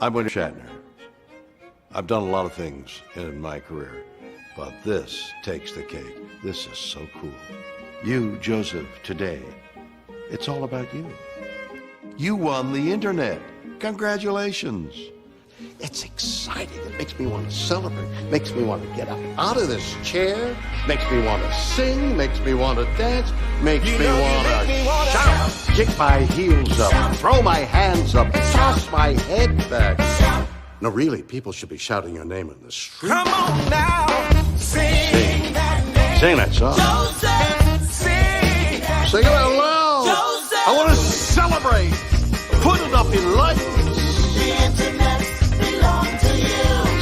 I'm William Shatner. I've done a lot of things in my career, but this takes the cake. This is so cool. You, Joseph, today, it's all about you. You won the internet. Congratulations. It's exciting. It makes me want to celebrate. Makes me want to get up out of this chair. Makes me want to sing. Makes me want to dance. Makes me want to shout. Kick my heels up. Throw my hands up. Toss my head back. No, really, people should be shouting your name in the street. Come on now. Sing that song. Joseph, Sing it out loud. Joseph. I want to celebrate. Put it up in lights. The internet belongs to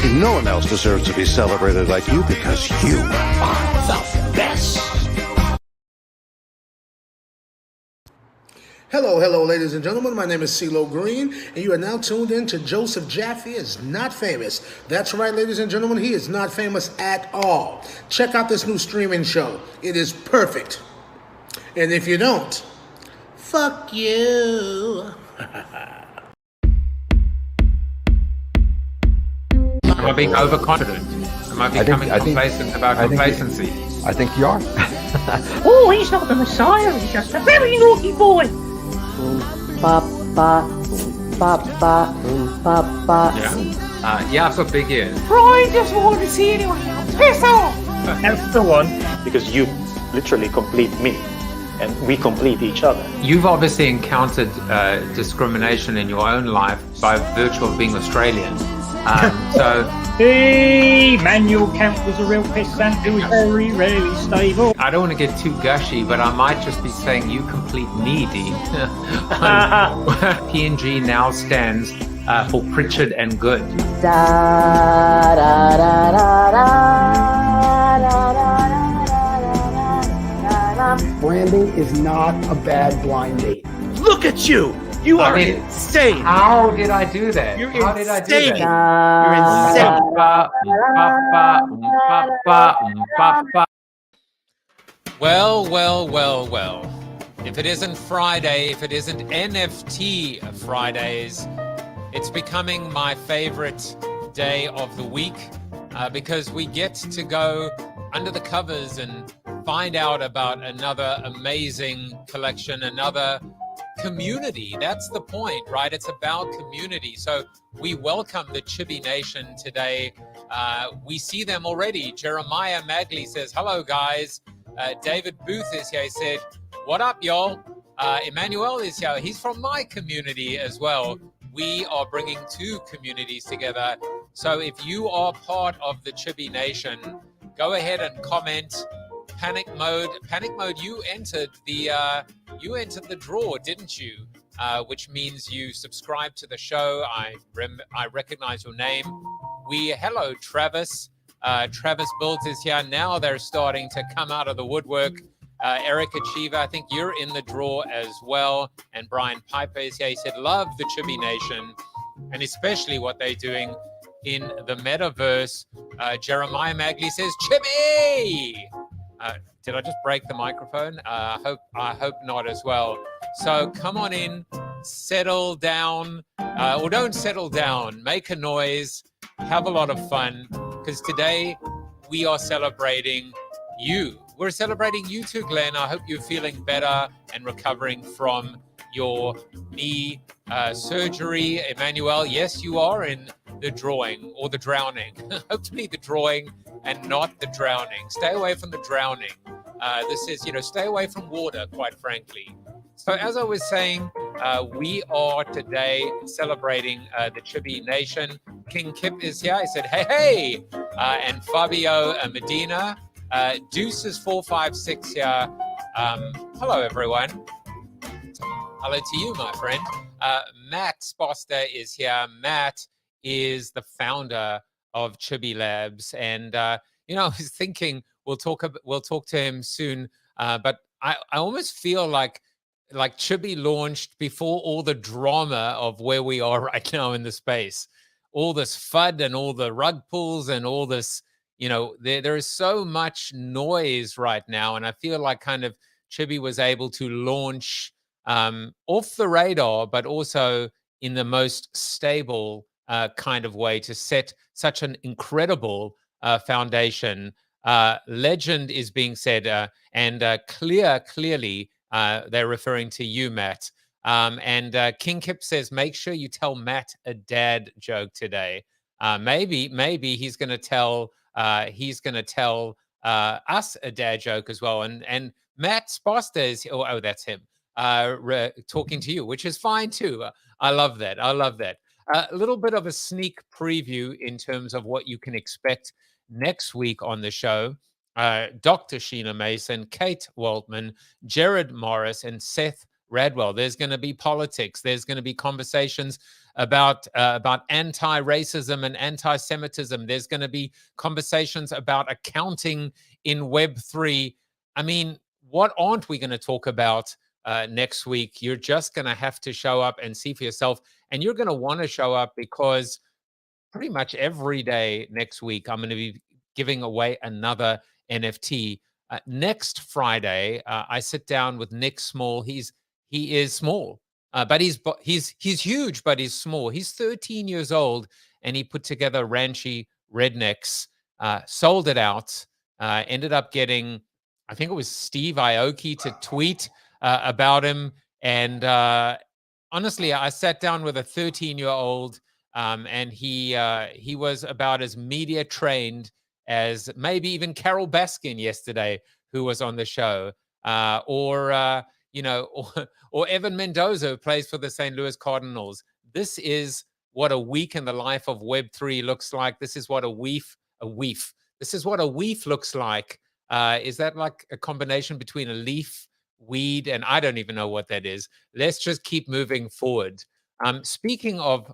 you. No one else deserves to be celebrated like you because you are the best. Hello, ladies and gentlemen. My name is CeeLo Green, and you are now tuned in to Joseph Jaffe is Not Famous. That's right, ladies and gentlemen. He is not famous at all. Check out this new streaming show. It is perfect. And if you don't, fuck you. Am I being overconfident? Am I becoming complacent about complacency? I think you are. Oh, he's not the Messiah, he's just a very naughty boy. Yeah, I've got big ears. I just want to see anyone now. Piss off! That's the one. Because you literally complete me, and we complete each other. You've obviously encountered discrimination in your own life by virtue of being Australian. So Hey, Manuel Kemp was a real pissant who was very rarely stable. I don't want to get too gushy, but I might just be saying you complete me, Dean. PNG now stands for Pritchard and Good. Branding is not a bad blind date. Look at you! You are insane! How did I do that? You're How did I do insane! that? You're insane! Well. If it isn't Friday, if it isn't NFT Fridays, it's becoming my favorite day of the week because we get to go under the covers and find out about another amazing collection, another community. That's the point, right? It's about community. So we welcome the Chibi Nation today. We see them already. Jeremiah Magley says, hello, guys. David Booth is here. He said, what up, y'all? Emmanuel is here. He's from my community as well. We are bringing two communities together. So if you are part of the Chibi Nation, go ahead and comment. Panic mode, you entered the draw, didn't you? Which means you subscribe to the show. I recognize your name. Hello, Travis. Travis Built is here. Now they're starting to come out of the woodwork. Eric Achiever, I think you're in the draw as well. And Brian Piper is here. He said, love the Chibi Nation, and especially what they're doing in the Metaverse. Jeremiah Magley says, Chibi! Did I just break the microphone? I hope not as well. So come on in, settle down, or don't settle down. Make a noise, have a lot of fun, because today we are celebrating you. We're celebrating you too, Glenn. I hope you're feeling better and recovering from your knee surgery. Emmanuel, yes, you are in the drawing or the drowning. Hopefully the drawing and not the drowning. Stay away from the drowning. This is, stay away from water, quite frankly. So as I was saying, we are today celebrating the Chibi Nation. King Kip is here. I said, hey. And Fabio Medina. Deuces456 here. Hello, everyone. Hello to you, my friend. Matt Sposta is here. Matt is the founder of Chibi Labs, and I was thinking we'll talk to him soon. But I almost feel like Chibi launched before all the drama of where we are right now in the space, all this FUD and all the rug pulls and all this. There is so much noise right now, and I feel like kind of Chibi was able to launch off the radar, but also in the most stable kind of way to set such an incredible foundation. Legend is being said, and clearly, they're referring to you, Matt. And King Kip says, make sure you tell Matt a dad joke today. Maybe he's going to tell us a dad joke as well. And Matt Sposta is, oh, that's him talking to you, which is fine too. I love that. I love that. A little bit of a sneak preview in terms of what you can expect next week on the show. Dr. Sheena Mason, Kate Waltman, Jared Morris, and Seth Radwell. There's going to be politics. There's going to be conversations about anti-racism and anti-Semitism. There's going to be conversations about accounting in Web3. I mean, what aren't we going to talk about next week? You're just going to have to show up and see for yourself. And you're going to want to show up because pretty much every day next week, I'm going to be giving away another NFT. Next Friday, I sit down with Nick Small. He is small, but he's huge, but he's small. He's 13 years old, and he put together Ranchy Rednecks, sold it out, ended up getting, I think it was Steve Aoki to tweet about him. And honestly, I sat down with a 13-year-old, and he was about as media trained as maybe even Carol Baskin yesterday, who was on the show, or Evan Mendoza, who plays for the St. Louis Cardinals. This is what a week in the life of Web3 looks like. This is what a weef. This is what a weef looks like. Is that like a combination between a leaf, weed, and I don't even know what that is. Let's just keep moving forward. Speaking of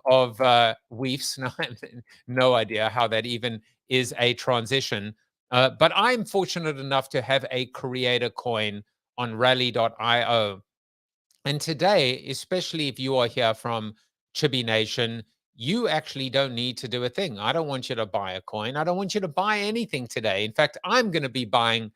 weefs, no, I have no idea how that even is a transition. But I'm fortunate enough to have a creator coin on rally.io. And today, especially if you are here from Chibi Nation, you actually don't need to do a thing. I don't want you to buy a coin. I don't want you to buy anything today. In fact, I'm going to be buying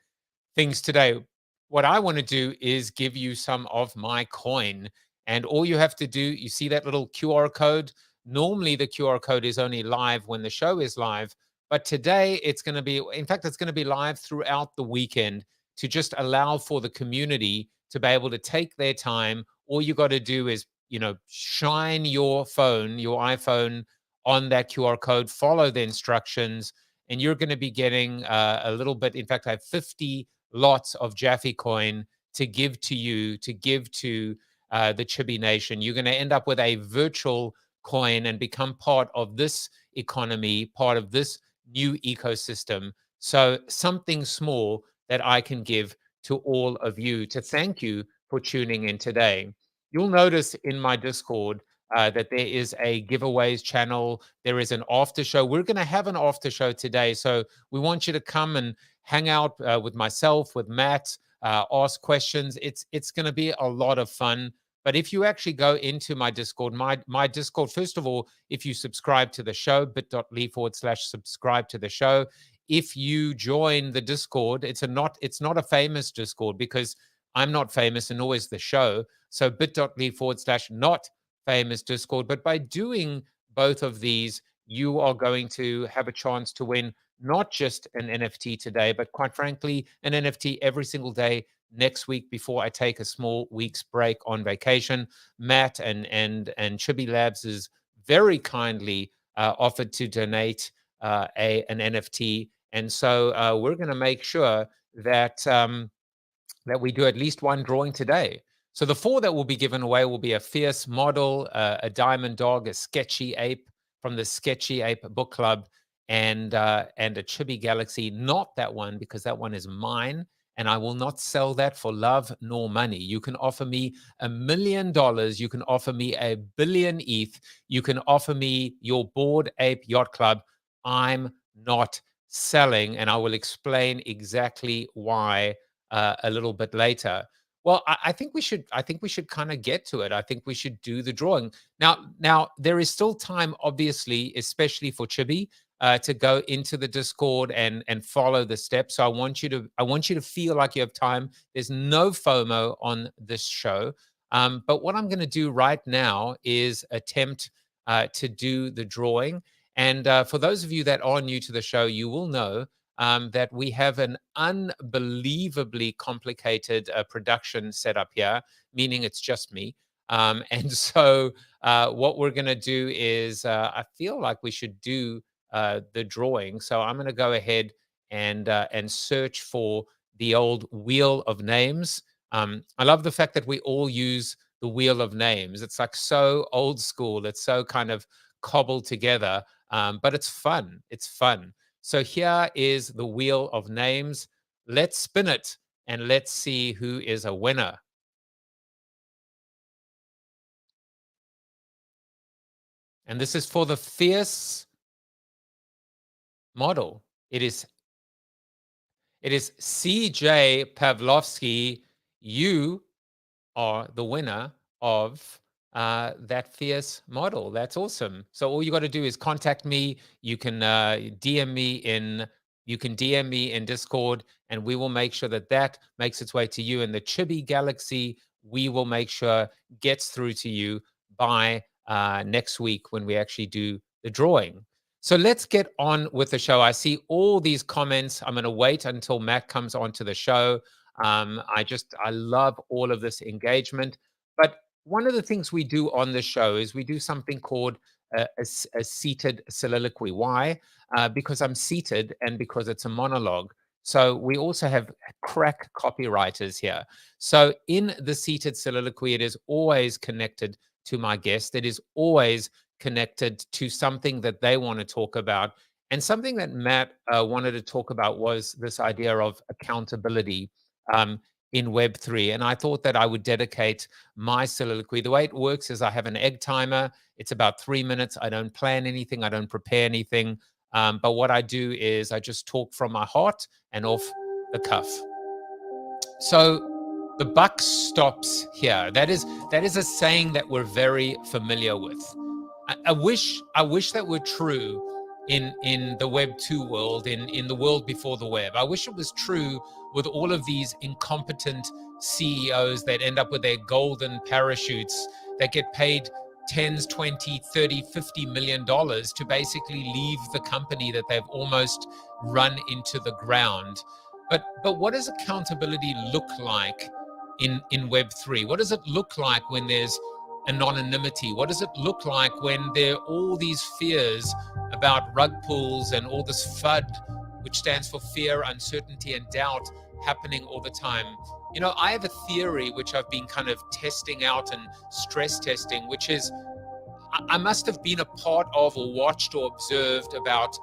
things today. What I want to do is give you some of my coin. And all you have to do, you see that little QR code? Normally, the QR code is only live when the show is live. But today, it's going to be, in fact, it's going to be live throughout the weekend to just allow for the community to be able to take their time. All you got to do is, shine your phone, your iPhone on that QR code, follow the instructions, and you're going to be getting a little bit. In fact, I have 50 lots of Jaffe coin to give to you, to give to the Chibi Nation. You're going to end up with a virtual coin and become part of this economy, part of this new ecosystem. So something small that I can give to all of you to thank you for tuning in today. You'll notice in my Discord that there is a giveaways channel. There is an after show. We're going to have an after show today. So we want you to come and hang out with myself, with Matt, ask questions. It's going to be a lot of fun. But if you actually go into my Discord, my Discord, first of all, if you subscribe to the show, bit.ly/subscribe to the show. If you join the Discord, it's not a famous Discord because I'm not famous and nor is the show. So bit.ly/not famous Discord. But by doing both of these, you are going to have a chance to win not just an NFT today, but quite frankly, an NFT every single day next week before I take a small week's break on vacation. Matt and Chibi Labs is very kindly offered to donate an NFT. And so we're going to make sure that that we do at least one drawing today. So the 4 that will be given away will be a fierce model, a diamond dog, a sketchy ape from the Sketchy Ape Book Club, and a Chibi Galaxy. Not that one, because that one is mine, and I will not sell that for love nor money. You can offer me $1 million. You can offer me 1 billion ETH. You can offer me your Bored Ape Yacht Club. I'm not selling, and I will explain exactly why a little bit later. Well, I think we should kind of get to it. I think we should do the drawing. Now there is still time, obviously, especially for Chibi, to go into the Discord and follow the steps. So I want you to feel like you have time. There's no FOMO on this show. But what I'm going to do right now is attempt to do the drawing. And for those of you that are new to the show, you will know that we have an unbelievably complicated production setup here, meaning it's just me. And so what we're going to do is I feel like we should do the drawing. So I'm going to go ahead and search for the old wheel of names. I love the fact that we all use the wheel of names. It's like so old school. It's so kind of cobbled together, but it's fun. It's fun. So here is the wheel of names. Let's spin it and let's see who is a winner. And this is for the Fierce model. It is CJ Pavlovsky. You are the winner of that Fierce model. That's awesome. So all you got to do is contact me. You can DM me in Discord, and we will make sure that that makes its way to you. And the Chibi Galaxy, we will make sure gets through to you by next week when we actually do the drawing. So let's get on with the show. I see all these comments. I'm going to wait until Matt comes onto the show. I love all of this engagement. But one of the things we do on the show is we do something called a seated soliloquy. Why? Because I'm seated and because it's a monologue. So we also have crack copywriters here. So in the seated soliloquy, it is always connected to my guest. It is always connected to something that they want to talk about. And something that Matt wanted to talk about was this idea of accountability in Web3. And I thought that I would dedicate my soliloquy. The way it works is I have an egg timer. It's about 3 minutes. I don't plan anything. I don't prepare anything. But what I do is I just talk from my heart and off the cuff. So the buck stops here. That is a saying that we're very familiar with. I wish that were true in the Web 2 world, in the world before the web. I wish it was true with all of these incompetent CEOs that end up with their golden parachutes that get paid 10s, 20, 30, 50 million dollars to basically leave the company that they've almost run into the ground. But what does accountability look like in Web3? What does it look like when there's anonymity? What does it look like when there are all these fears about rug pulls and all this FUD, which stands for fear, uncertainty, and doubt, happening all the time? You know, I have a theory which I've been kind of testing out and stress testing, which is I must have been a part of or watched or observed about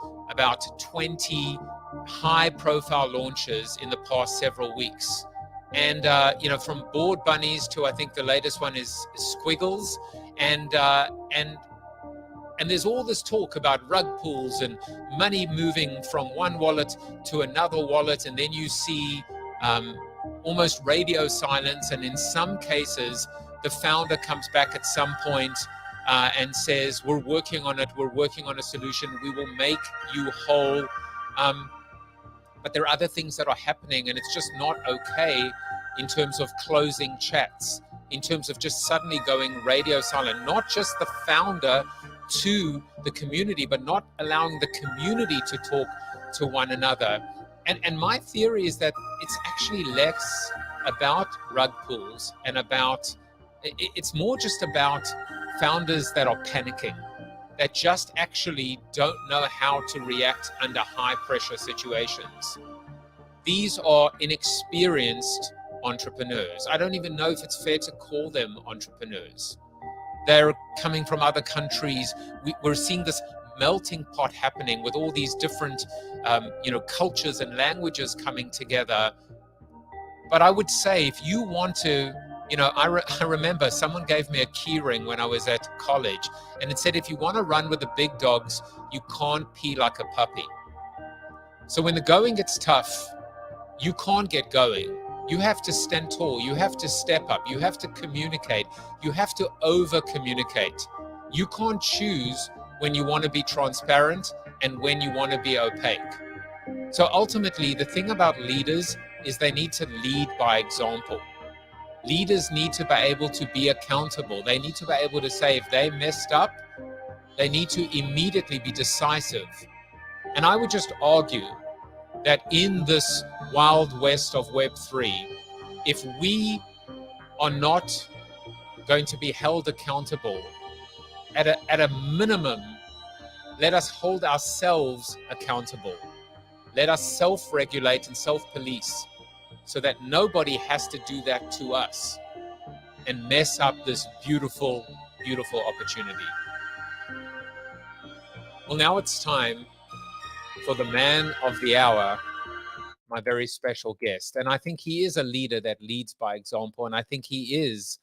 20 high-profile launches in the past several weeks. And, you know, from board bunnies to, I think the latest one is Squiggles. And there's all this talk about rug pulls and money moving from one wallet to another wallet. And then you see almost radio silence. And in some cases, the founder comes back at some point and says, we're working on it. We're working on a solution. We will make you whole. But there are other things that are happening, and it's just not okay in terms of closing chats, in terms of just suddenly going radio silent, not just the founder to the community, but not allowing the community to talk to one another. And my theory is that it's actually less about rug pulls and it's more just about founders that are panicking, that just actually don't know how to react under high pressure situations. These are inexperienced entrepreneurs. I don't even know if it's fair to call them entrepreneurs. They're coming from other countries. We're seeing this melting pot happening with all these different cultures and languages coming together. But I would say if you want to, I remember someone gave me a key ring when I was at college, and it said, if you want to run with the big dogs, you can't pee like a puppy. So when the going gets tough, you can't get going. You have to stand tall. You have to step up. You have to communicate. You have to over-communicate. You can't choose when you want to be transparent and when you want to be opaque. So ultimately, the thing about leaders is they need to lead by example. Leaders need to be able to be accountable. They need to be able to say if they messed up, They need to immediately be decisive. And I would just argue that in this wild west of Web3, if we are not going to be held accountable, at a minimum, let us hold ourselves accountable. Let us self-regulate and self-police so that nobody has to do that to us and mess up this beautiful, beautiful opportunity. Well, now it's time for the man of the hour, my very special guest. And I think he is a leader that leads by example. And I think he is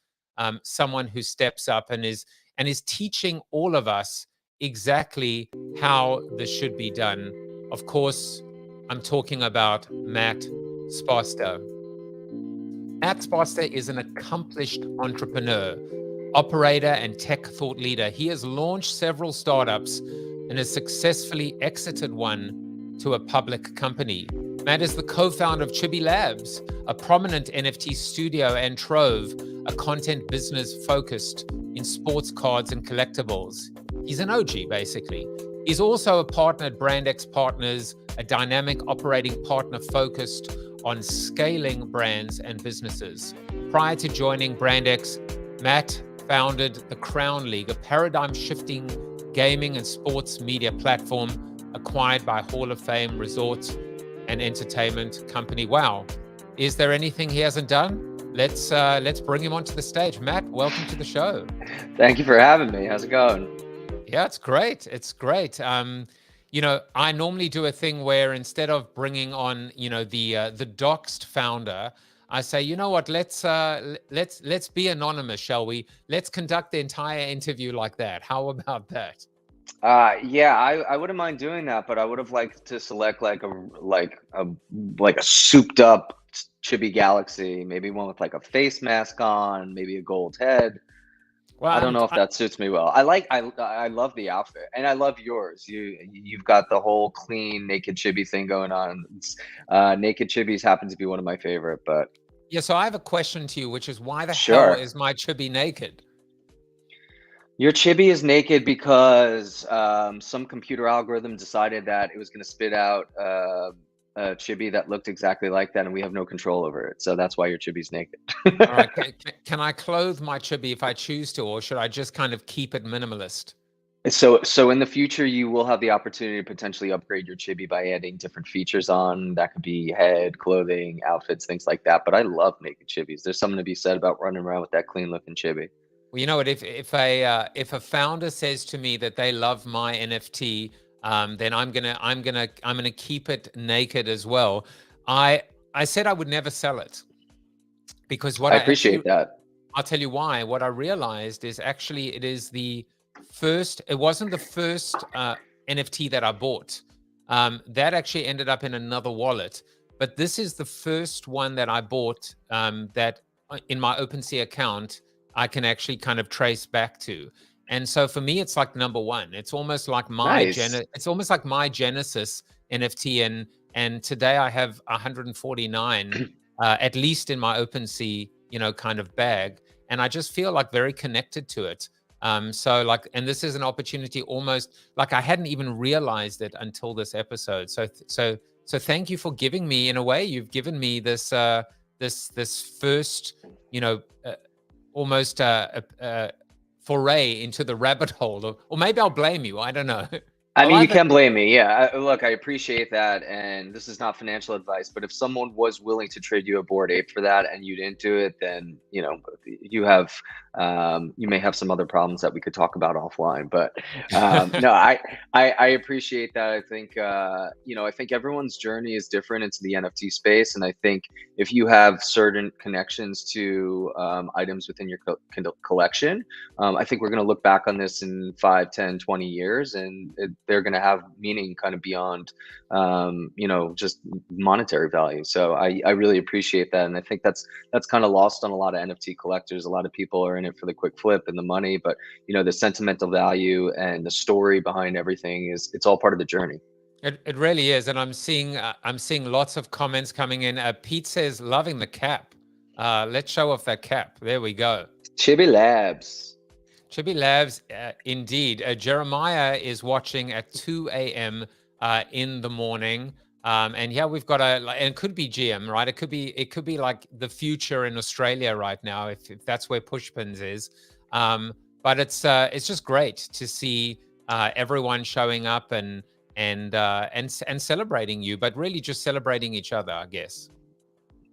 someone who steps up and is teaching all of us exactly how this should be done. Of course, I'm talking about Matt Sposta. Matt Sposta is an accomplished entrepreneur, operator, and tech thought leader. He has launched several startups and has successfully exited one to a public company. Matt is the co-founder of Chibi Labs, a prominent NFT studio, and Trove, a content business focused in sports cards and collectibles. He's an OG, basically. He's also a partner at BrandX Partners, a dynamic operating partner focused on scaling brands and businesses. Prior to joining BrandX, Matt founded the Crown League, a paradigm-shifting gaming and sports media platform acquired by Hall of Fame Resort and Entertainment Company. Wow. Is there anything he hasn't done? Let's bring him onto the stage. Matt, welcome to the show. Thank you for having me. How's it going? Yeah, it's great. It's great. You know, I normally do a thing where instead of bringing on, you know, the doxed founder, I say, you know what, let's be anonymous, shall we? Let's conduct the entire interview like that. How about that? Yeah, I wouldn't mind doing that, but I would have liked to select like a souped up Chibi Galaxy, maybe one with like a face mask on, maybe a gold head. Well, I don't know if that suits me well. I love the outfit, and I love yours. You've got the whole clean naked chibi thing going on. Naked chibis happen to be one of my favorite, but yeah. So I have a question to you, which is why the Sure. hell is my chibi naked? Your chibi is naked because some computer algorithm decided that it was going to spit out a chibi that looked exactly like that, and we have no control over it. So that's why your chibi's naked. All right. Can I clothe my chibi if I choose to, or should I just kind of keep it minimalist? So in the future, you will have the opportunity to potentially upgrade your chibi by adding different features on. That could be head, clothing, outfits, things like that. But I love naked chibis. There's something to be said about running around with that clean looking chibi. Well, you know what? If a founder says to me that they love my NFT, then I'm gonna keep it naked as well. I said I would never sell it because what I appreciate that. I'll tell you why. What I realized is actually it is the first. It wasn't the first NFT that I bought. That actually ended up in another wallet. But this is the first one that I bought that in my OpenSea account I can actually kind of trace back to. And so for me, it's like number one. It's almost like my Nice. it's almost like my Genesis NFT. And today I have 149 at least in my OpenSea, you know, kind of bag. And I just feel like very connected to it. So like, and this is an opportunity almost like I hadn't even realized it until this episode. So thank you for giving me, in a way, you've given me this this first, you know, almost foray into the rabbit hole, or maybe I'll blame you. I don't know. I mean, you can't blame me. Yeah, look, I appreciate that, and this is not financial advice, but if someone was willing to trade you a Bored Ape for that and you didn't do it, then you know you have you may have some other problems that we could talk about offline. But no, I appreciate that. I think you know, I think everyone's journey is different into the NFT space, and I think if you have certain connections to items within your collection, I think we're going to look back on this in 5, 10, 20 years, and they're going to have meaning kind of beyond, you know, just monetary value. So I really appreciate that. And I think that's kind of lost on a lot of NFT collectors. A lot of people are in it for the quick flip and the money, but you know, the sentimental value and the story behind everything it's all part of the journey. It really is. And I'm seeing lots of comments coming in. Pete says, loving the cap. Let's show off that cap. There we go. Chibi Labs. Chibi Labs, indeed. Jeremiah is watching at 2 a.m. In the morning. And yeah, we've got and it could be GM, right? It could be like the future in Australia right now, if that's where Pushpins is. But it's just great to see everyone showing up and celebrating you, but really just celebrating each other, I guess.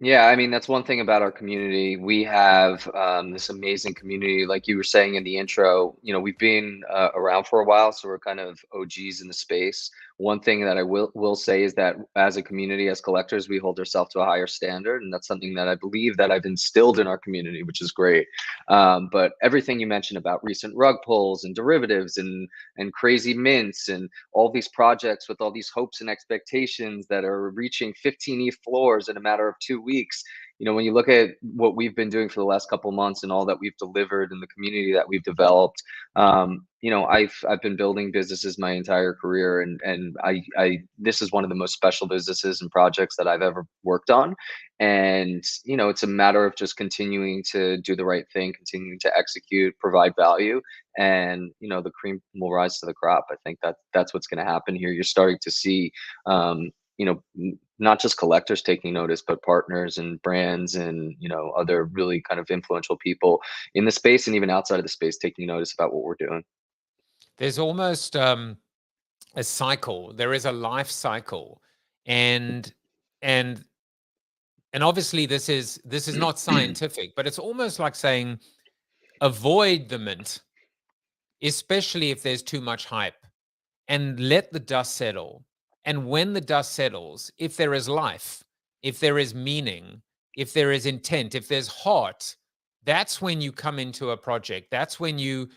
Yeah, I mean, that's one thing about our community. We have this amazing community, like you were saying in the intro. You know, we've been around for a while, so we're kind of OGs in the space. One thing that I will say is that as a community, as collectors, we hold ourselves to a higher standard, and that's something that I believe that I've instilled in our community, which is great. But everything you mentioned about recent rug pulls and derivatives and crazy mints and all these projects with all these hopes and expectations that are reaching 15 ETH floors in a matter of 2 weeks. You know, when you look at what we've been doing for the last couple months and all that we've delivered and the community that we've developed, you know, I've been building businesses my entire career, and I this is one of the most special businesses and projects that I've ever worked on. And you know, it's a matter of just continuing to do the right thing, continuing to execute, provide value, and you know, the cream will rise to the crop. I think that that's what's going to happen here. You're starting to see you know, not just collectors taking notice, but partners and brands and you know, other really kind of influential people in the space and even outside of the space taking notice about what we're doing. There's almost a cycle. There is a life cycle, and and and obviously this is not scientific, but it's almost like saying avoid the mint, especially if there's too much hype, and let the dust settle. And when the dust settles, if there is life, if there is meaning, if there is intent, if there's heart, that's when you come into a project. That's when you're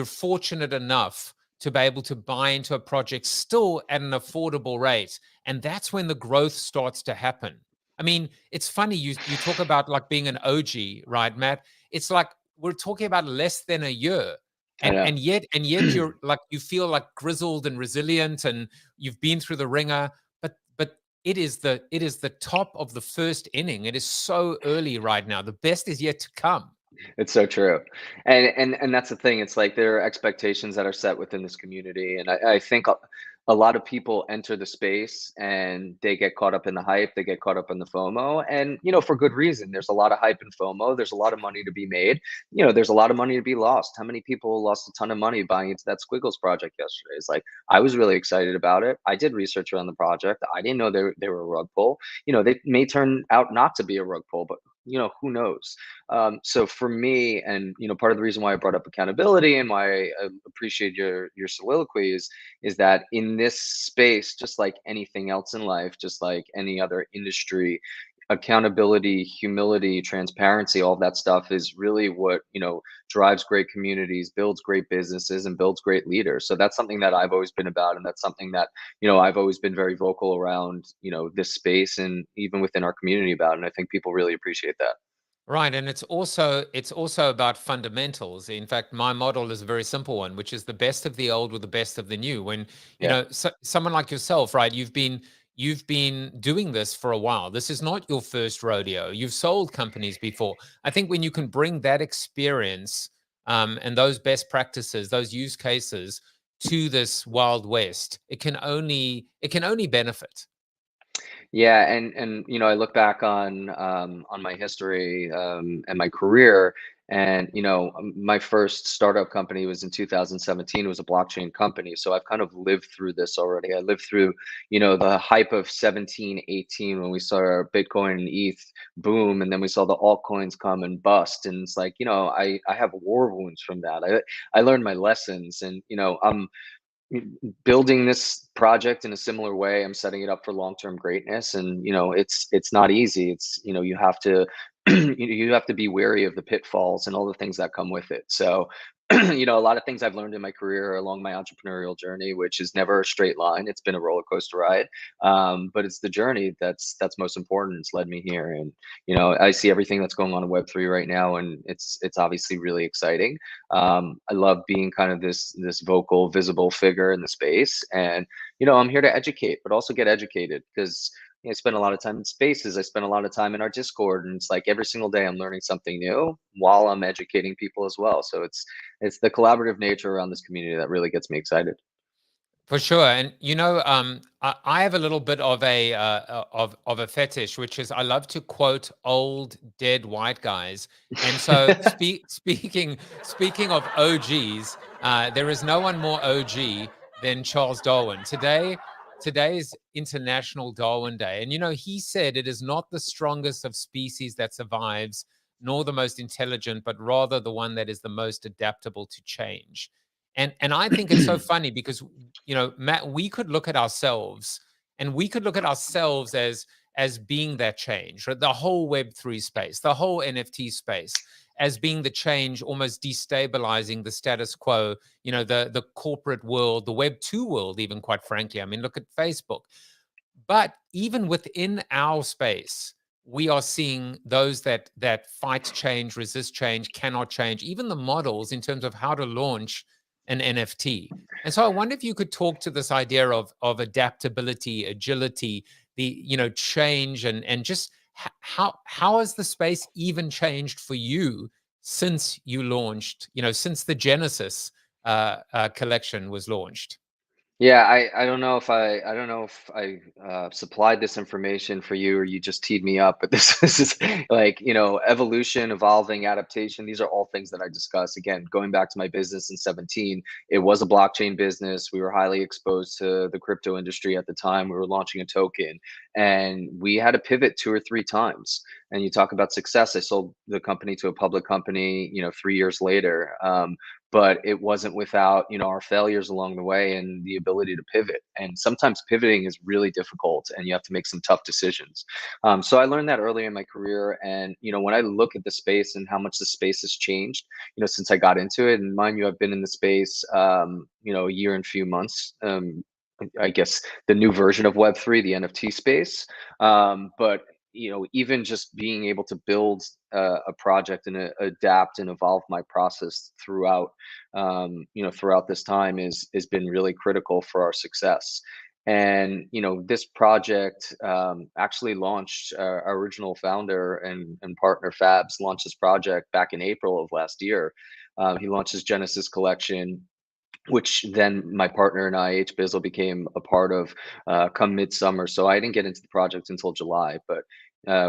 fortunate enough to be able to buy into a project still at an affordable rate. And that's when the growth starts to happen. I mean, it's funny you talk about like being an OG, right, Matt? It's like we're talking about less than a year. I know. And yet you're like you feel like grizzled and resilient and you've been through the ringer, but it is the top of the first inning. It is so early right now. The best is yet to come. It's so true. And that's the thing. It's like there are expectations that are set within this community. And I think a lot of people enter the space and they get caught up in the hype, they get caught up in the FOMO. And, you know, for good reason. There's a lot of hype and FOMO. There's a lot of money to be made. You know, there's a lot of money to be lost. How many people lost a ton of money buying into that Squiggles project yesterday? It's like I was really excited about it. I did research around the project. I didn't know they were a rug pull. You know, they may turn out not to be a rug pull, but you know, who knows? So for me, and you know, part of the reason why I brought up accountability and why I appreciate your soliloquy is that in this space, just like anything else in life, just like any other industry, accountability, humility, transparency, all that stuff is really what you know drives great communities, builds great businesses, and builds great leaders. So that's something that I've always been about, and that's something that you know I've always been very vocal around. You know, this space and even within our community about, and I think people really appreciate that. Right, and it's also about fundamentals. In fact, my model is a very simple one, which is the best of the old with the best of the new. When you Yeah. know someone like yourself, right? You've been doing this for a while. This is not your first rodeo. You've sold companies before. I think when you can bring that experience and those best practices, those use cases to this Wild West, it can only benefit. Yeah, and you know, I look back on my history and my career, and you know, my first startup company was in 2017. It was a blockchain company, so I've kind of lived through this already. I lived through, you know, the hype of 17, 18 when we saw our Bitcoin and ETH boom, and then we saw the altcoins come and bust. And it's like, you know, I have war wounds from that. I learned my lessons, and you know, I'm building this project in a similar way. I'm setting it up for long-term greatness, and you know, it's not easy. It's you know, you have to you have to be wary of the pitfalls and all the things that come with it. So you know, a lot of things I've learned in my career along my entrepreneurial journey, which is never a straight line. It's been a roller coaster ride, but it's the journey that's most important. It's led me here, and you know, I see everything that's going on in Web3 right now, and it's obviously really exciting. I love being kind of this vocal, visible figure in the space, and you know, I'm here to educate, but also get educated because I spend a lot of time in spaces. I spend a lot of time in our Discord, and it's like every single day I'm learning something new while I'm educating people as well. So it's the collaborative nature around this community that really gets me excited. For sure, and I have a little bit of a of a fetish, which is I love to quote old dead white guys. And so, speaking of OGs, there is no one more OG than Charles Darwin. Today is International Darwin Day, and he said it is not the strongest of species that survives, nor the most intelligent, but rather the one that is the most adaptable to change. And I think it's so funny because Matt, we could look at ourselves as being that change, right? The whole Web3 space, the whole NFT space, as being the change, almost destabilizing the status quo, the corporate world, the Web2 world, even, quite frankly. I mean, look at Facebook. But even within our space, we are seeing those that fight change, resist change, cannot change, even the models in terms of how to launch an NFT. And so I wonder if you could talk to this idea of adaptability, agility, the change, and just how has the space even changed for you since you launched, since the Genesis collection was launched? Yeah, I don't know if I supplied this information for you or you just teed me up, but this is like, evolution, evolving, adaptation. These are all things that I discuss. Again, going back to my business in 17, it was a blockchain business. We were highly exposed to the crypto industry at the time. We were launching a token and we had to pivot 2 or 3 times. And you talk about success. I sold the company to a public company, 3 years later. But it wasn't without our failures along the way and the ability to pivot, and sometimes pivoting is really difficult and you have to make some tough decisions. So I learned that early in my career, and when I look at the space and how much the space has changed since I got into it, and mind you, I've been in the space a year and few months. I guess the new version of Web3, the NFT space. But even just being able to build a project and adapt and evolve my process throughout, throughout this time has been really critical for our success. And this project actually launched. Our original founder and partner Fabs launched this project back in April of last year. He launched his Genesis collection, which then my partner and I, H Bizzle, became a part of come midsummer. So I didn't get into the project until July, but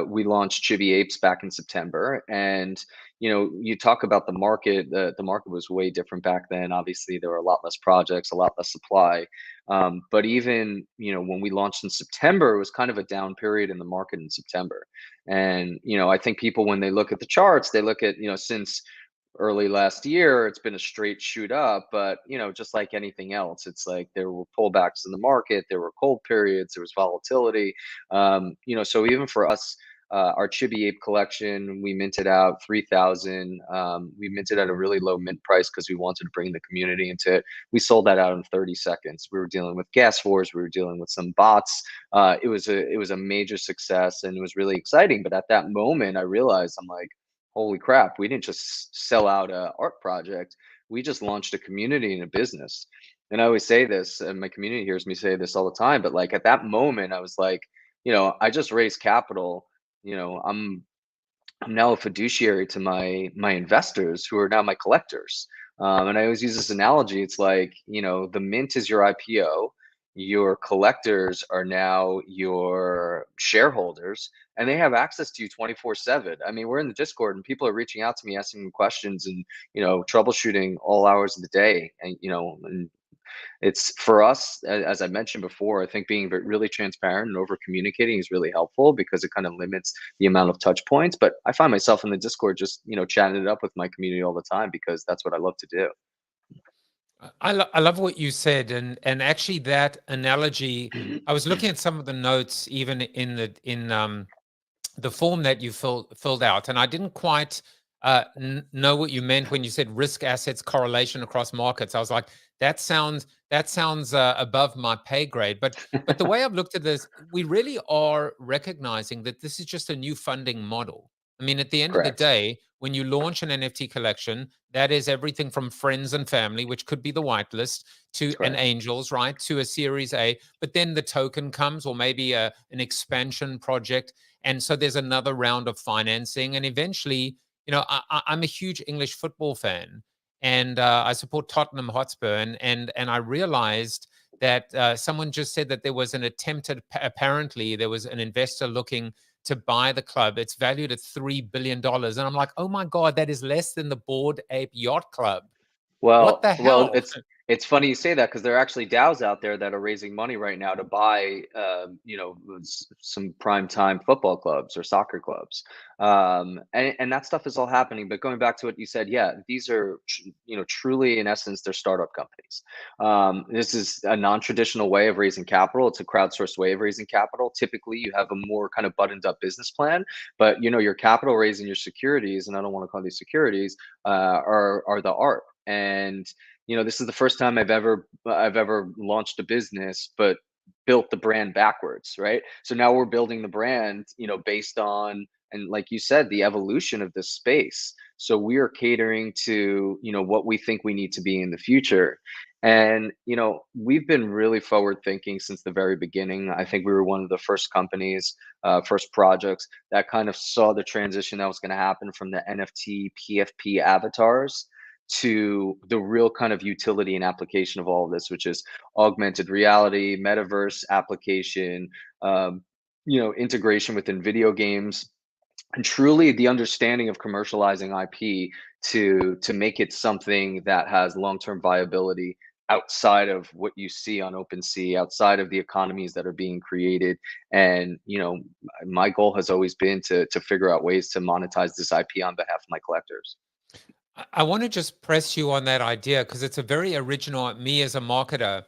we launched Chibi Apes back in September. And you talk about the market. The market was way different back then. Obviously, there were a lot less projects, a lot less supply. But even when we launched in September, it was kind of a down period in the market in September. And I think people, when they look at the charts, they look at since early last year, it's been a straight shoot up. But just like anything else, it's like there were pullbacks in the market, there were cold periods, there was volatility. So even for us, our Chibi Ape collection, we minted out 3,000. We minted at a really low mint price because we wanted to bring the community into it. We sold that out in 30 seconds. We were dealing with gas wars, we were dealing with some bots. It was a major success and it was really exciting. But at that moment, I realized, I'm like, holy crap, we didn't just sell out a art project, we just launched a community and a business. And I always say this, and my community hears me say this all the time, but like at that moment I was like, I just raised capital. I'm now a fiduciary to my investors who are now my collectors. And I always use this analogy. It's like, the mint is your IPO, your collectors are now your shareholders, and they have access to you 24/7. I mean, we're in the Discord and people are reaching out to me, asking me questions and, troubleshooting all hours of the day. And it's for us, as I mentioned before, I think being really transparent and over communicating is really helpful because it kind of limits the amount of touch points. But I find myself in the Discord just, chatting it up with my community all the time because that's what I love to do. I love what you said, and actually that analogy. I was looking at some of the notes, even in the form that you filled out, and I didn't quite know what you meant when you said risk assets correlation across markets. I was like, that sounds above my pay grade. But the way I've looked at this, we really are recognizing that this is just a new funding model. I mean, at the end of the Correct. day, when you launch an NFT collection, that is everything from friends and family, which could be the whitelist, to an Correct. angels, right, to a Series A. But then the token comes, or maybe an expansion project, and so there's another round of financing, and eventually, I'm a huge English football fan, and I support Tottenham Hotspur, and I realized that someone just said that there was an apparently there was an investor looking to buy the club. It's valued at $3 billion. And I'm like, oh my God, that is less than the Bored Ape Yacht Club. What the Well, hell? it's funny you say that because there are actually DAOs out there that are raising money right now to buy, some prime time football clubs or soccer clubs, and that stuff is all happening. But going back to what you said, yeah, these are truly in essence they're startup companies. This is a non-traditional way of raising capital. It's a crowdsourced way of raising capital. Typically, you have a more kind of buttoned up business plan, but your capital raising your securities, and I don't want to call these securities, are the art. And this is the first time I've ever launched a business, but built the brand backwards, right? So now we're building the brand, based on, and like you said, the evolution of this space. So we are catering to, what we think we need to be in the future. And, we've been really forward thinking since the very beginning. I think we were one of the first companies, first projects that kind of saw the transition that was going to happen from the NFT PFP avatars to the real kind of utility and application of all of this, which is augmented reality, metaverse application, integration within video games, and truly the understanding of commercializing IP to make it something that has long-term viability outside of what you see on OpenSea, outside of the economies that are being created. And my goal has always been to figure out ways to monetize this IP on behalf of my collectors. I want to just press you on that idea because it's a very original, me as a marketer,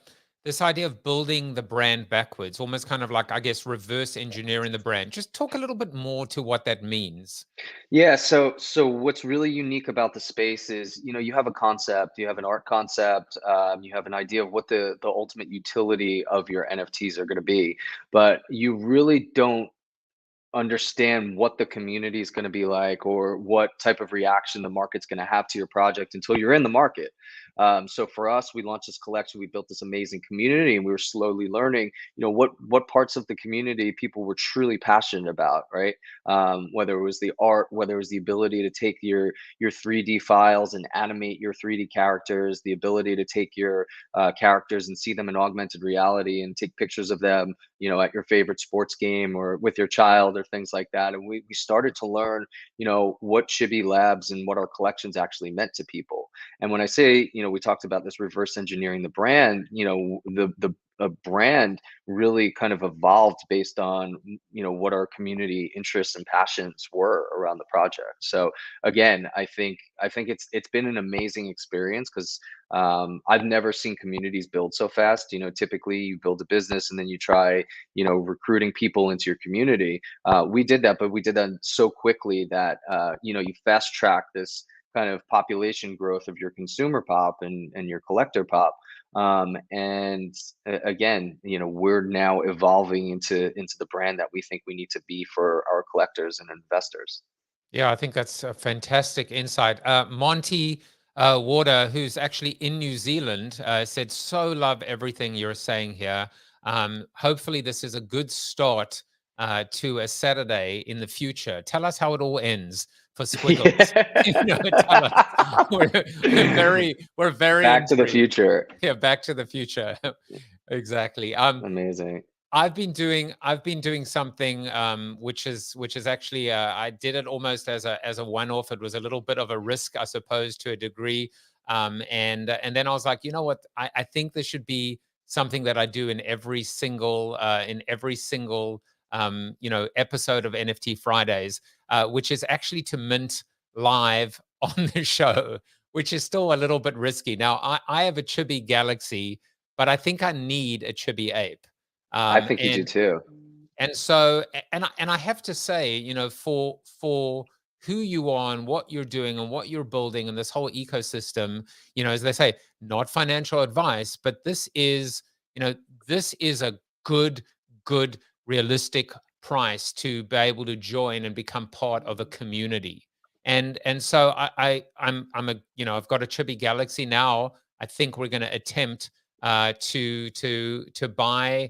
this idea of building the brand backwards, almost kind of like, I guess, reverse engineering the brand. Just talk a little bit more to what that means. Yeah, so what's really unique about the space is, you have a concept, you have an art concept, you have an idea of what the ultimate utility of your NFTs are going to be, but you really don't understand what the community is going to be like or what type of reaction the market's going to have to your project until you're in the market. So for us, we launched this collection, we built this amazing community, and we were slowly learning, what parts of the community people were truly passionate about, right? Whether it was the art, whether it was the ability to take your 3D files and animate your 3D characters, the ability to take your characters and see them in augmented reality and take pictures of them, at your favorite sports game or with your child or things like that. And we started to learn, what Chibi Labs and what our collections actually meant to people. And when I say, we talked about this reverse engineering the brand, the brand really kind of evolved based on, what our community interests and passions were around the project. So again, I think it's been an amazing experience because I've never seen communities build so fast. Typically you build a business and then you try, recruiting people into your community. We did that, but we did that so quickly that you fast track this kind of population growth of your consumer pop and your collector pop. And again, we're now evolving into the brand that we think we need to be for our collectors and investors. Yeah, I think that's a fantastic insight. Monty Warder, who's actually in New Zealand, said, so love everything you're saying here. Hopefully this is a good start to a Saturday in the future. Tell us how it all ends for Squiggles. Tell us. We're very Back to the intrigued. future. Yeah, Back to the Future. Exactly. Amazing. I've been doing something which is actually I did it almost as a one-off. It was a little bit of a risk, I suppose, to a degree. And then I was like, you know what? I think this should be something that I do in every single episode of NFT Fridays, which is actually to mint live on the show, which is still a little bit risky. Now I have a Chibi Galaxy, but I think I need a Chibi Ape. I think you do too. And so, and I have to say, for who you are and what you're doing and what you're building and this whole ecosystem, as they say, not financial advice, but this is a good, realistic price to be able to join and become part of a community. And so I'm a, you know, I've got a Chibi Galaxy now. I think we're going to attempt to buy.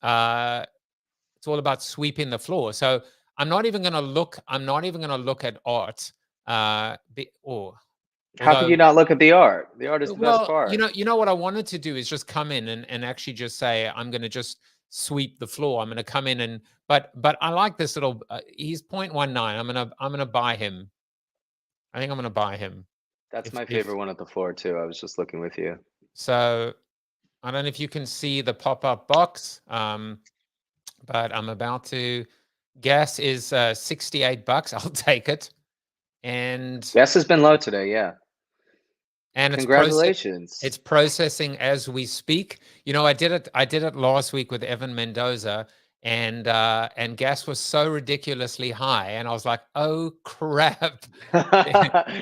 It's all about sweeping the floor. So I'm not even going to look. I'm not even going to look at art. How could Although, you not look at the art? The art is the best well, part. you know what I wanted to do is just come in and actually just say I'm going to just sweep the floor. I'm going to come in and but I like this little. He's 0.19. I'm gonna buy him. I think I'm going to buy him. That's my favorite one at the floor too. I was just looking with you. So I don't know if you can see the pop-up box, but I'm about to. Gas is $68. I'll take it. And Gas has been low today. Yeah. And congratulations. It's processing as we speak. You know, I did it last week with Evan Mendoza, and gas was so ridiculously high, and I was like, oh crap.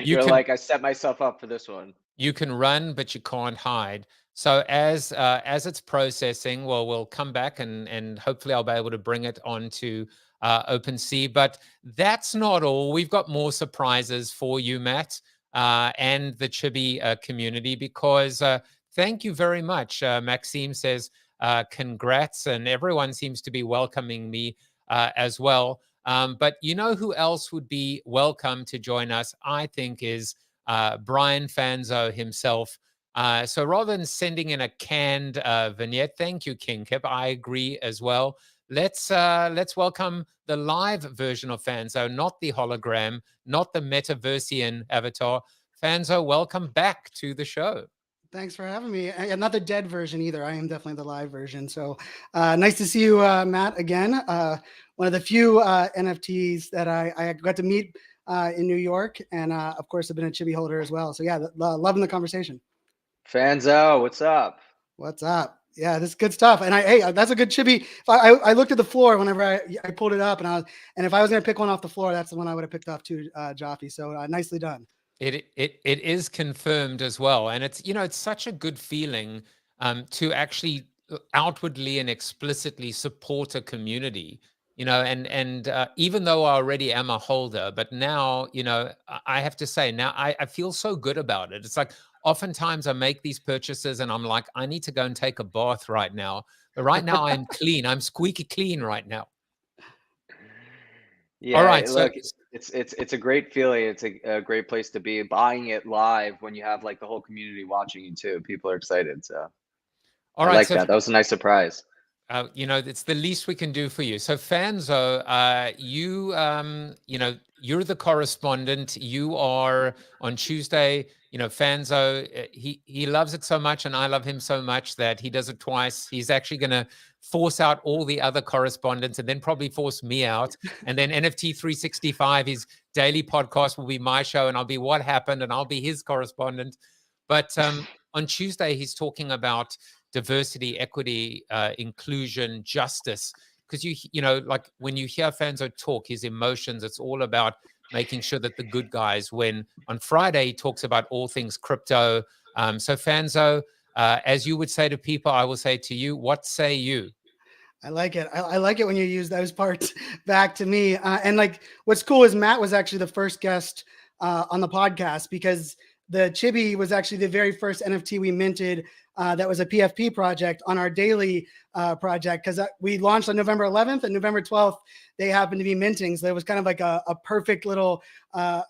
You're like, I set myself up for this one. You can run, but you can't hide. So as it's processing, well, we'll come back and hopefully I'll be able to bring it onto OpenSea. But that's not all. We've got more surprises for you, Matt, and the Chibi community, because thank you very much. Maxime says, congrats, and everyone seems to be welcoming me as well. But you know who else would be welcome to join us, I think, is Brian Fanzo himself. So rather than sending in a canned vignette, thank you, King Kip. I agree as well. Let's welcome the live version of Fanzo, not the hologram, not the Metaversian avatar. Fanzo, welcome back to the show. Thanks for having me. And not the dead version either. I am definitely the live version. So nice to see you, Matt, again. One of the few NFTs that I got to meet in New York. And of course, I've been a Chibi holder as well. So yeah, loving the conversation. Fanzo, what's up? What's up? Yeah, this is good stuff. And hey, that's a good Chibi. I looked at the floor whenever I pulled it up, and if I was going to pick one off the floor, that's the one I would have picked off too, Jaffe. So nicely done. It is confirmed as well, and it's, you know, it's such a good feeling to actually outwardly and explicitly support a community, you know, and even though I already am a holder, but now, you know, I have to say now I feel so good about it. It's like oftentimes I make these purchases and I'm like, I need to go and take a bath right now, but right now I'm clean. I'm squeaky clean right now. Yeah, all right, look, so it's a great feeling. It's a great place to be. Buying it live when you have like the whole community watching you too. People are excited. So all right, I like so that. That was a nice surprise. You know, it's the least we can do for you. So Fanzo, you know, you're the correspondent. You are on Tuesday. You know, Fanzo, he loves it so much, and I love him so much that he does it twice. He's actually going to force out all the other correspondents and then probably force me out. And then NFT 365, his daily podcast, will be my show, and I'll be What Happened, and I'll be his correspondent. But on Tuesday, he's talking about diversity, equity, inclusion, justice. Because you know, like when you hear Fanzo talk, his emotions, it's all about making sure that the good guys win. On Friday, he talks about all things crypto. So Fanzo, as you would say to people, I will say to you, what say you? I like it. I like it when you use those parts back to me. And like, what's cool is Matt was actually the first guest on the podcast, because the Chibi was actually the very first NFT we minted that was a PFP project on our daily project, because we launched on November 11th and November 12th, they happened to be minting. So it was kind of like a perfect little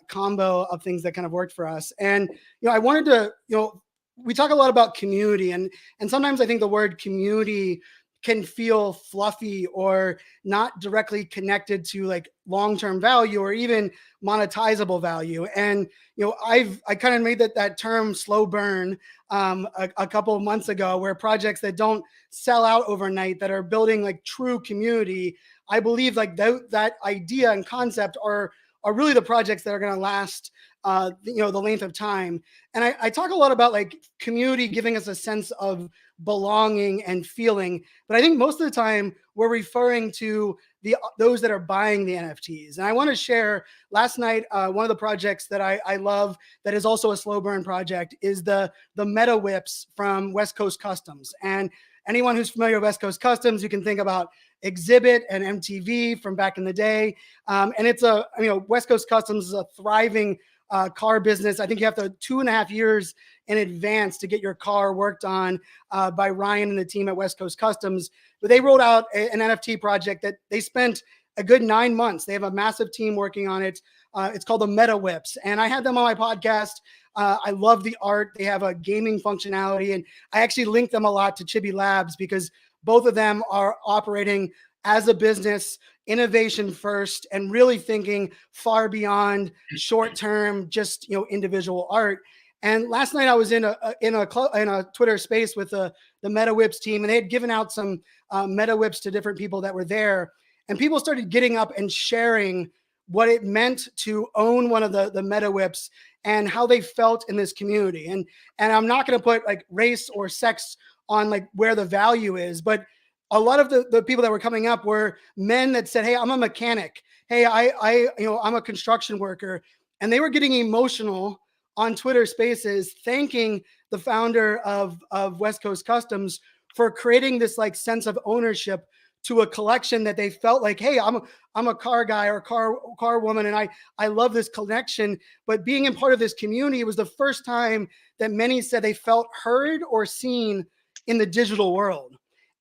combo of things that kind of worked for us. And, you know, I wanted to, you know, we talk a lot about community, and sometimes I think the word community can feel fluffy or not directly connected to like long-term value or even monetizable value. And, you know, I kind of made that term slow burn a couple of months ago, where projects that don't sell out overnight, that are building like true community, I believe like that idea and concept are really the projects that are going to last, you know, the length of time. And I talk a lot about like community giving us a sense of belonging and feeling, but I think most of the time we're referring to those that are buying the NFTs. And I want to share last night, one of the projects that I love that is also a slow burn project is the Meta Whips from West Coast Customs. And anyone who's familiar with West Coast Customs, you can think about Exhibit and MTV from back in the day. And it's a, West Coast Customs is a thriving car business. I think you have to 2.5 years in advance to get your car worked on by Ryan and the team at West Coast Customs. But they rolled out an NFT project that they spent a good 9 months. They have a massive team working on it. It's called the Meta Whips. And I had them on my podcast. I love the art. They have a gaming functionality. And I actually link them a lot to Chibi Labs because both of them are operating as a business, innovation first, and really thinking far beyond short-term, just individual art. And last night I was in a Twitter space with the Meta Whips team, and they had given out some Meta Whips to different people that were there. And people started getting up and sharing what it meant to own one of the Meta Whips and how they felt in this community. And I'm not going to put like race or sex on like where the value is, but a lot of the people that were coming up were men that said, hey, I'm a mechanic. Hey, I'm a construction worker. And they were getting emotional on Twitter Spaces, thanking the founder of West Coast Customs for creating this like sense of ownership to a collection that they felt like, hey, I'm a car guy or car woman, and I love this connection. But being in part of this community was the first time that many said they felt heard or seen in the digital world.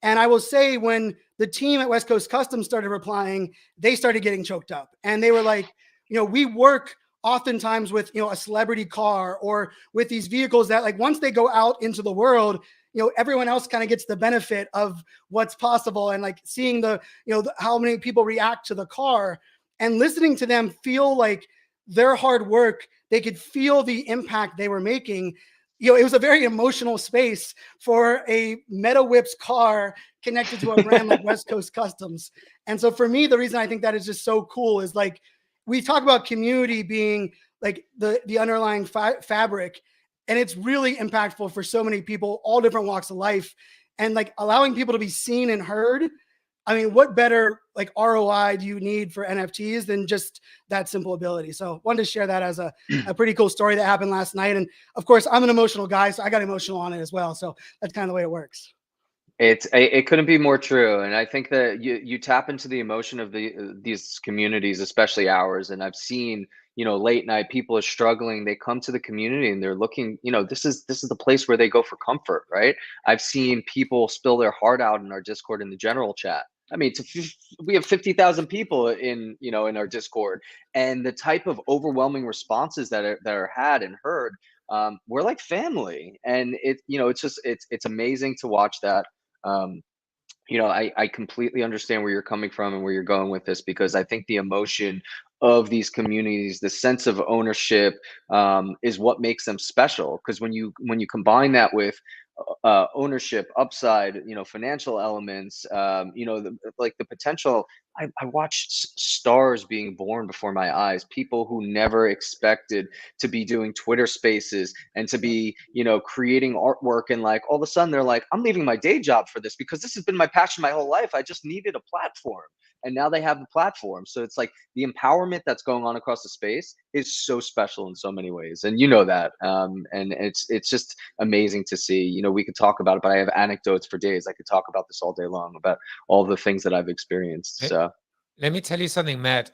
And I will say, when the team at West Coast Customs started replying, they started getting choked up, and they were like, we work oftentimes with a celebrity car or with these vehicles that, like, once they go out into the world, everyone else kind of gets the benefit of what's possible, and like seeing how many people react to the car and listening to them feel like their hard work, they could feel the impact they were making. It was a very emotional space for a Meta Whips car connected to a brand like West Coast Customs. And so for me, the reason I think that is just so cool is, like, we talk about community being like the underlying fabric. And it's really impactful for so many people, all different walks of life, and like allowing people to be seen and heard. I mean, what better like ROI do you need for NFTs than just that simple ability? So wanted to share that as a pretty cool story that happened last night. And of course, I'm an emotional guy, so I got emotional on it as well. So that's kind of the way it works. It couldn't be more true, and I think that you tap into the emotion of these communities, especially ours. And I've seen, late night people are struggling. They come to the community and they're looking. This is the place where they go for comfort, right? I've seen people spill their heart out in our Discord in the general chat. I mean, we have 50,000 people in in our Discord, and the type of overwhelming responses that are had and heard. We're like family, and it's amazing to watch that. I completely understand where you're coming from and where you're going with this, because I think the emotion of these communities, the sense of ownership, is what makes them special. Because when you combine that with ownership, upside, financial elements, the potential. I watched stars being born before my eyes. People who never expected to be doing Twitter Spaces and to be, creating artwork, and like all of a sudden they're like, I'm leaving my day job for this because this has been my passion my whole life. I just needed a platform. And now they have the platform. So it's like the empowerment that's going on across the space is so special in so many ways. And that. And it's just amazing to see. We could talk about it, but I have anecdotes for days. I could talk about this all day long about all the things that I've experienced. So let me tell you something, Matt.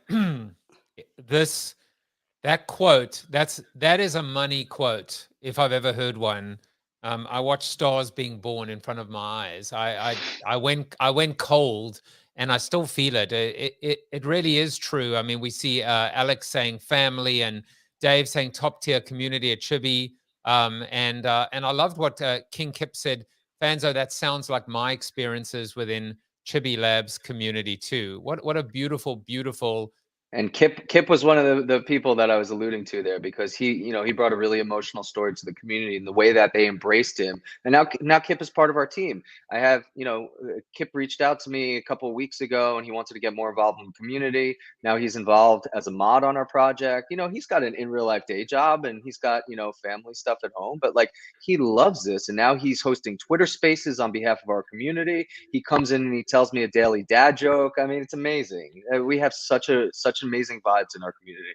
That quote, that is a money quote, if I've ever heard one. I watched stars being born in front of my eyes. I went cold. And I still feel it. It really is true. I mean, we see Alex saying family, and Dave saying top tier community at Chibi. And I loved what King Kip said. Fanzo, that sounds like my experiences within Chibi Labs community too. What a beautiful, beautiful. And Kip was one of the people that I was alluding to there, because he brought a really emotional story to the community and the way that they embraced him. And now Kip is part of our team. I have, Kip reached out to me a couple of weeks ago, and he wanted to get more involved in the community. Now he's involved as a mod on our project. He's got an in real life day job, and he's got, family stuff at home, but like he loves this. And now he's hosting Twitter Spaces on behalf of our community. He comes in and he tells me a daily dad joke. I mean, it's amazing. We have such amazing vibes in our community.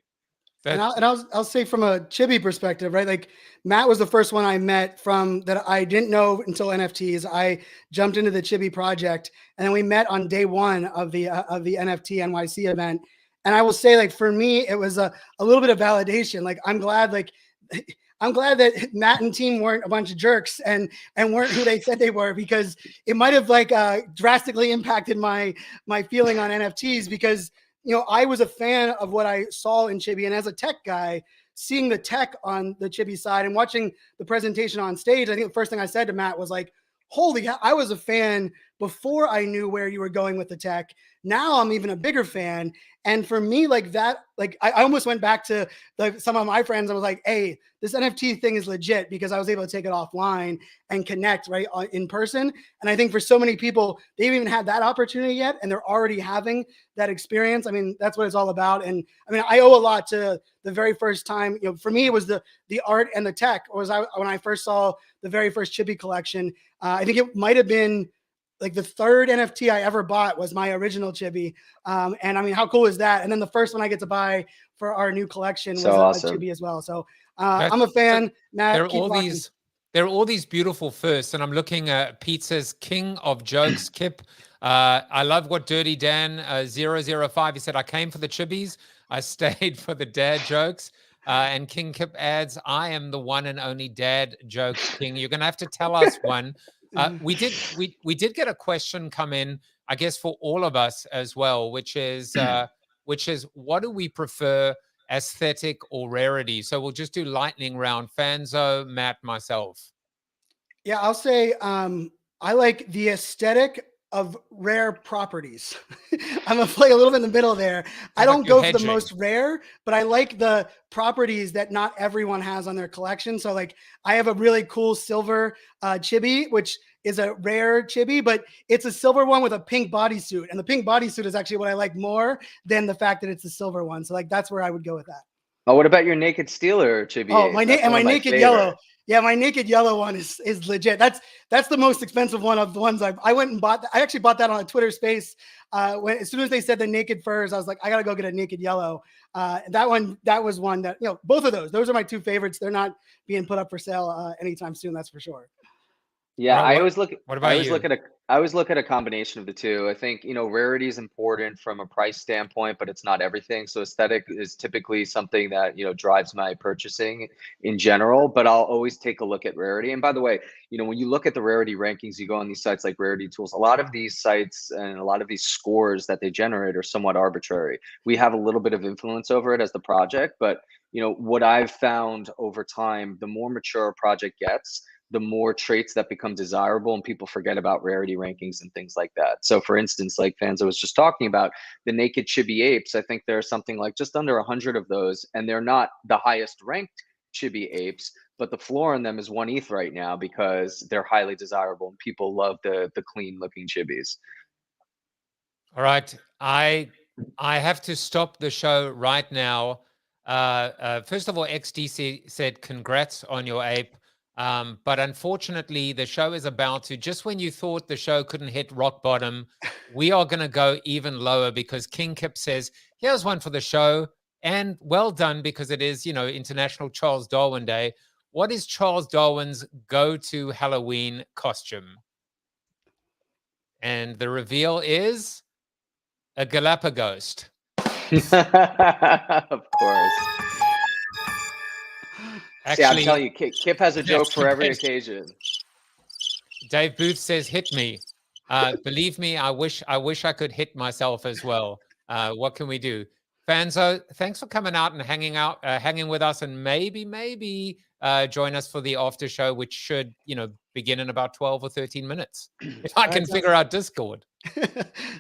And I'll say from a Chibi perspective, right? Like Matt was the first one I met from that I didn't know until NFTs. I jumped into the Chibi project, and then we met on day one of the NFT NYC event. And I will say, like for me, it was a little bit of validation. Like I'm glad that Matt and team weren't a bunch of jerks and weren't who they said they were, because it might have like drastically impacted my feeling on NFTs, because I was a fan of what I saw in Chibi, and as a tech guy, seeing the tech on the Chibi side and watching the presentation on stage, I think the first thing I said to Matt was like, holy, I was a fan before I knew where you were going with the tech. Now I'm even a bigger fan. And for me, like that, like I almost went back to some of my friends. I was like, hey, this NFT thing is legit, because I was able to take it offline and connect right in person. And I think for so many people, they haven't even had that opportunity yet, and they're already having that experience. I mean, that's what it's all about. And I mean, I owe a lot to the very first time, for me, it was the art and the tech. When I first saw the very first Chibi collection, I think it might've been like the third NFT I ever bought was my original Chibi. And I mean, how cool is that? And then the first one I get to buy for our new collection was awesome. a Chibi as well. So I'm a fan. Matt, there are all these beautiful firsts, and I'm looking at Pizza's King of Jokes, Kip. I love what Dirty Dan 005, he said, I came for the Chibis, I stayed for the dad jokes. And King Kip adds, I am the one and only dad jokes king. You're gonna have to tell us one. We did get a question come in, I guess, for all of us as well, which is what do we prefer, aesthetic or rarity? So we'll just do lightning round. Fanzo, Matt, myself. Yeah, I'll say I like the aesthetic of rare properties. I'm gonna play a little bit in the middle there. I don't go for the most rare, but I like the properties that not everyone has on their collection. So like I have a really cool silver Chibi, which is a rare Chibi, but it's a silver one with a pink bodysuit. And the pink bodysuit is actually what I like more than the fact that it's a silver one. So like that's where I would go with that. Oh, what about your naked stealer Chibi? Oh, my naked yellow. Yeah, my naked yellow one is legit. That's the most expensive one of the ones I went and bought. I actually bought that on a Twitter space. As soon as they said the naked furs, I was like, I gotta go get a naked yellow. That was one that, both of those are my two favorites. They're not being put up for sale anytime soon. That's for sure. Yeah, I always look at a combination of the two. I think, rarity is important from a price standpoint, but it's not everything. So aesthetic is typically something that, drives my purchasing in general, but I'll always take a look at rarity. And by the way, when you look at the rarity rankings, you go on these sites like Rarity Tools, a lot of these sites and a lot of these scores that they generate are somewhat arbitrary. We have a little bit of influence over it as the project, but what I've found over time, the more mature a project gets, the more traits that become desirable, and people forget about rarity rankings and things like that. So for instance, like Fanzo was just talking about, the naked Chibi Apes, I think there's something like just under 100 of those, and they're not the highest ranked Chibi Apes, but the floor on them is 1 ETH right now because they're highly desirable and people love the clean looking Chibis. All right. I have to stop the show right now. First of all, XDC said, congrats on your ape. But unfortunately, the show is about to, just when you thought the show couldn't hit rock bottom, we are going to go even lower, because King Kip says, here's one for the show. And well done, because it is, International Charles Darwin Day. What is Charles Darwin's go-to Halloween costume? And the reveal is a Galapagos. Of course. Actually, I'm telling you, Kip has a joke for every occasion. Dave Booth says, hit me. Believe me, I wish I could hit myself as well. What can we do? Fanzo, thanks for coming out and hanging with us, and maybe join us for the after show, which should, begin in about 12 or 13 minutes. If I can figure out Discord.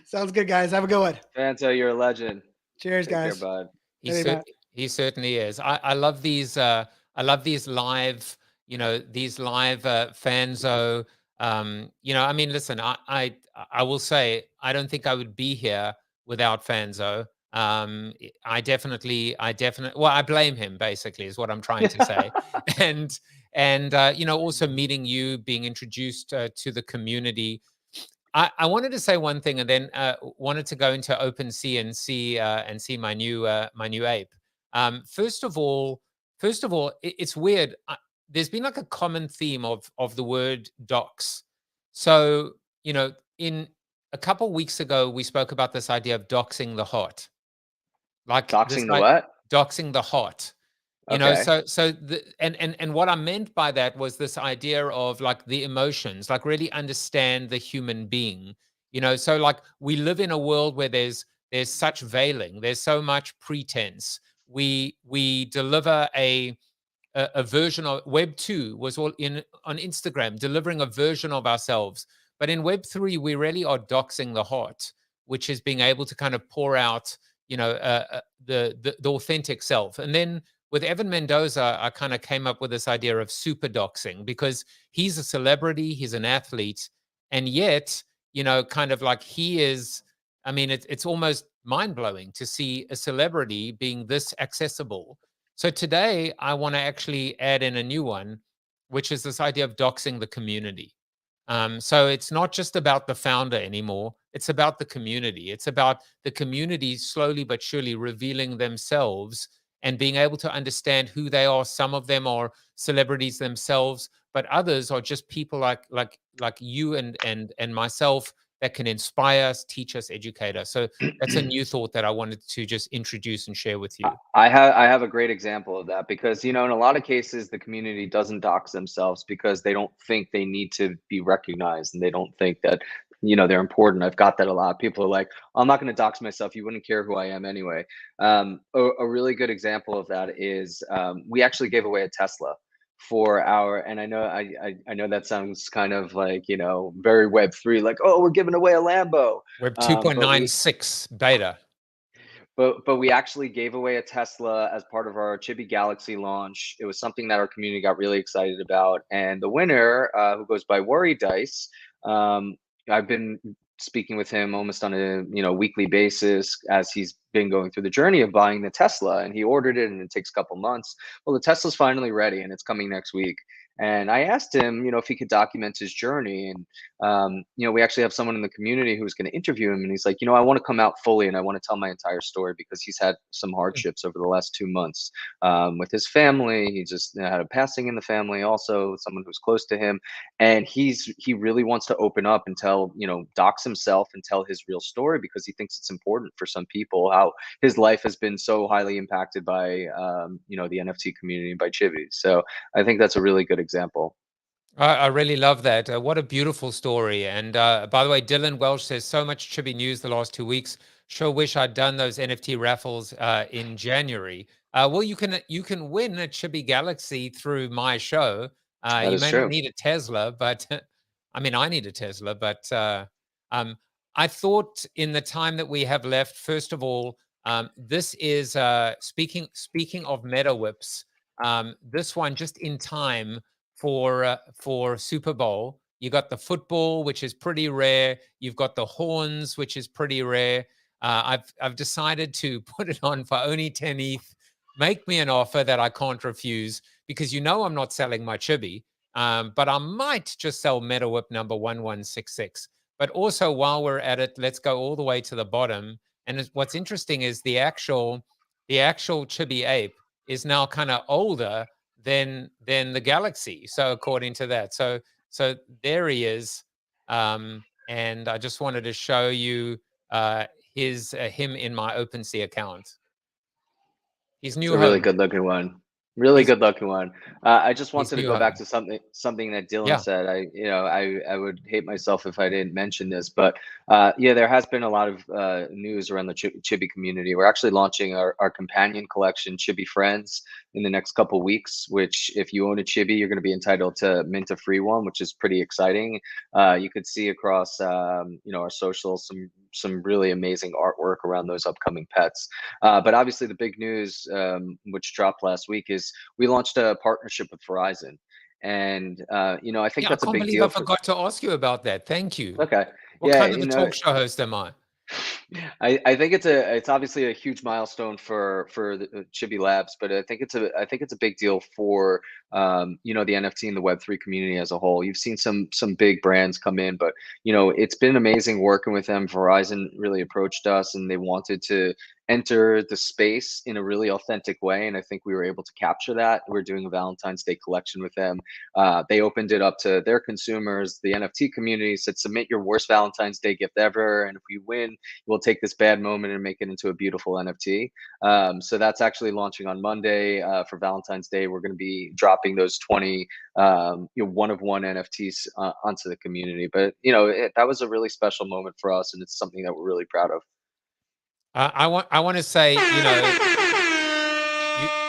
Sounds good, guys. Have a good one. Fanzo, you're a legend. Cheers, Take guys. care, bud. He certainly is. I love these. I love these live, Fanzo. I mean, listen, I will say, I don't think I would be here without Fanzo. I definitely, well, I blame him, basically, is what I'm trying to say. and also meeting you, being introduced to the community. I wanted to say one thing, and then wanted to go into OpenSea and see my new ape. First of all, it's weird. There's been like a common theme of the word dox. So, you know, in a couple weeks ago, we spoke about this idea of doxing the hot, like this Doxing the what? doxing the hot. You know, Okay. so the and what I meant by that was this idea of like the emotions, like really understand the human being. You know, so like we live in a world where there's such veiling, there's so much pretense. We deliver a version of Web 2 was all in on Instagram, delivering a version of ourselves. But in Web 3, we really are doxing the heart, which is being able to kind of pour out, you know, the authentic self. And then with Evan Mendoza, I kind of came up with this idea of super doxing because he's a celebrity, he's an athlete, and yet, you know, kind of like he is. I mean, it's almost mind blowing to see a celebrity being this accessible. So today, I want to actually add in a new one, which is this idea of doxing the community. So it's not just about the founder anymore. It's about the community. It's about the community slowly but surely revealing themselves and being able to understand who they are. Some of them are celebrities themselves, but others are just people like you and myself that can inspire us, teach us, educate us. So that's a new thought that I wanted to just introduce and share with you. I have a great example of that because, you know, in a lot of cases, the community doesn't dox themselves because they don't think they need to be recognized and they don't think that, you know, they're important. I've got that a lot. People are like, I'm not going to dox myself. You wouldn't care who I am anyway. A really good example of that is we actually gave away a Tesla for our, and I know that sounds kind of like, you know, very Web3, like, oh, we're giving away a Lambo. Web But we 2.96 beta. but we actually gave away a Tesla as part of our Chibi Galaxy launch. It was something that our community got really excited about, and the winner, who goes by Worry Dice, um, I've been speaking with him almost on a weekly basis as he's been going through the journey of buying the Tesla, and he ordered it, and it takes a couple months. Well, the Tesla's finally ready, and it's coming next week. And I asked him, if he could document his journey, and we actually have someone in the community who's going to interview him, and he's like, I want to come out fully and I want to tell my entire story because he's had some hardships over the last 2 months with his family. He just had a passing in the family, also someone who's close to him, and he really wants to open up and tell, dox himself and tell his real story because he thinks it's important for some people how his life has been so highly impacted by the NFT community, by Chibi. So I think that's a really good example. I really love that. What a beautiful story. And by the way, Dylan Welsh says, so much Chibi news the last 2 weeks. Sure wish I'd done those NFT raffles in January. Well, you can win a Chibi Galaxy through my show. That You is may not true. need a Tesla, but I mean, I need a Tesla. But I thought in the time that we have left, first of all, this is speaking of meta whips. This one just in time for Super Bowl. You got the football, which is pretty rare. You've got the horns, which is pretty rare. I've decided to put it on for only 10 ETH. Make me an offer that I can't refuse because I'm not selling my Chibi, but I might just sell MetaWhip number 1166. But also, while we're at it, let's go all the way to the bottom. And what's interesting is the actual Chibi ape is now kind of older than the Galaxy. So according to that, so there he is, and I just wanted to show you him in my OpenSea account. His It's new a really home. good looking one. Really good looking one. I just His wanted to new go back home. to something that Dylan Yeah. said. I would hate myself if I didn't mention this, but yeah, there has been a lot of news around the Chibi community. We're actually launching our companion collection, Chibi Friends, in the next couple weeks. Which, if you own a Chibi, you're going to be entitled to mint a free one, which is pretty exciting. You could see across our socials some really amazing artwork around those upcoming pets. But obviously, the big news, which dropped last week, is we launched a partnership with Verizon, and I think Yeah, I that's a can't big believe I deal for. forgot to ask you about that. Thank you. Okay, What yeah, kind of a talk show host am I? I think it's obviously a huge milestone for the Chibi Labs, but I think it's a big deal for the NFT and the Web3 community as a whole. You've seen some big brands come in, but it's been amazing working with them. Verizon really approached us, and they wanted to enter the space in a really authentic way. And I think we were able to capture that. We're doing a Valentine's Day collection with them. They opened it up to their consumers. The NFT community said, submit your worst Valentine's Day gift ever. And if you win, we'll take this bad moment and make it into a beautiful NFT. So that's actually launching on Monday for Valentine's Day. We're going to be dropping those 20 one-of-one NFTs onto the community. But, that was a really special moment for us. And it's something that we're really proud of. I want to say,